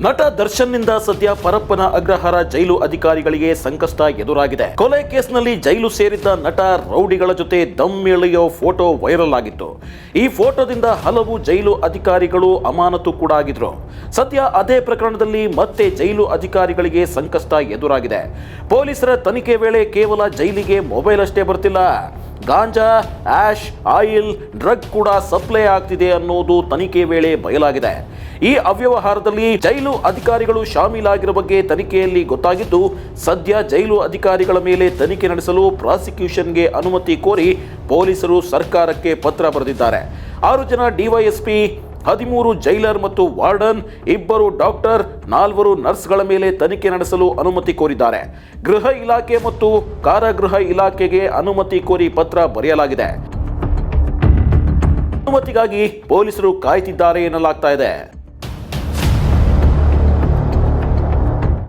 ನಟ ದರ್ಶನ್ನಿಂದ ಸದ್ಯ ಪರಪ್ಪನ ಅಗ್ರಹಾರ ಜೈಲು ಅಧಿಕಾರಿಗಳಿಗೆ ಸಂಕಷ್ಟ ಎದುರಾಗಿದೆ. ಕೊಲೆ ಕೇಸ್ನಲ್ಲಿ ಜೈಲು ಸೇರಿದ್ದ ನಟ ರೌಡಿಗಳ ಜೊತೆ ದಮ್ ಎಳೆಯೋ ಫೋಟೋ ವೈರಲ್ ಆಗಿತ್ತು. ಈ ಫೋಟೋದಿಂದ ಹಲವು ಜೈಲು ಅಧಿಕಾರಿಗಳು ಅಮಾನತು ಕೂಡ ಆಗಿದ್ರು. ಸದ್ಯ ಅದೇ ಪ್ರಕರಣದಲ್ಲಿ ಮತ್ತೆ ಜೈಲು ಅಧಿಕಾರಿಗಳಿಗೆ ಸಂಕಷ್ಟ ಎದುರಾಗಿದೆ. ಪೊಲೀಸರ ತನಿಖೆ ವೇಳೆ ಕೇವಲ ಜೈಲಿಗೆ ಮೊಬೈಲ್ ಅಷ್ಟೇ ಬರ್ತಿಲ್ಲ, ಗಾಂಜಾ, ಆಶ್, ಆಯಿಲ್, ಡ್ರಗ್ ಕೂಡ ಸಪ್ಲೈ ಆಗ್ತಿದೆ ಅನ್ನೋದು ತನಿಖೆ ವೇಳೆ ಬಯಲಾಗಿದೆ. ಈ ಅವ್ಯವಹಾರದಲ್ಲಿ ಜೈಲು ಅಧಿಕಾರಿಗಳು ಶಾಮೀಲಾಗಿರುವ ಬಗ್ಗೆ ತನಿಖೆಯಲ್ಲಿ ಗೊತ್ತಾಗಿದ್ದು, ಸದ್ಯ ಜೈಲು ಅಧಿಕಾರಿಗಳ ಮೇಲೆ ತನಿಖೆ ನಡೆಸಲು ಪ್ರಾಸಿಕ್ಯೂಷನ್ಗೆ ಅನುಮತಿ ಕೋರಿ ಪೊಲೀಸರು ಸರ್ಕಾರಕ್ಕೆ ಪತ್ರ ಬರೆದಿದ್ದಾರೆ. 6 ಜನ ಡಿವೈಎಸ್ಪಿ, 13 ಜೈಲರ್ ಮತ್ತು ವಾರ್ಡನ್, 2 ಡಾಕ್ಟರ್, 4 ನರ್ಸ್ಗಳ ಮೇಲೆ ತನಿಖೆ ನಡೆಸಲು ಅನುಮತಿ ಕೋರಿದ್ದಾರೆ. ಗೃಹ ಇಲಾಖೆ ಮತ್ತು ಕಾರಾಗೃಹ ಇಲಾಖೆಗೆ ಅನುಮತಿ ಕೋರಿ ಪತ್ರ ಬರೆಯಲಾಗಿದೆ. ಅನುಮತಿಗಾಗಿ ಪೊಲೀಸರು ಕಾಯ್ತಿದ್ದಾರೆ ಎನ್ನಲಾಗ್ತಾ ಇದೆ.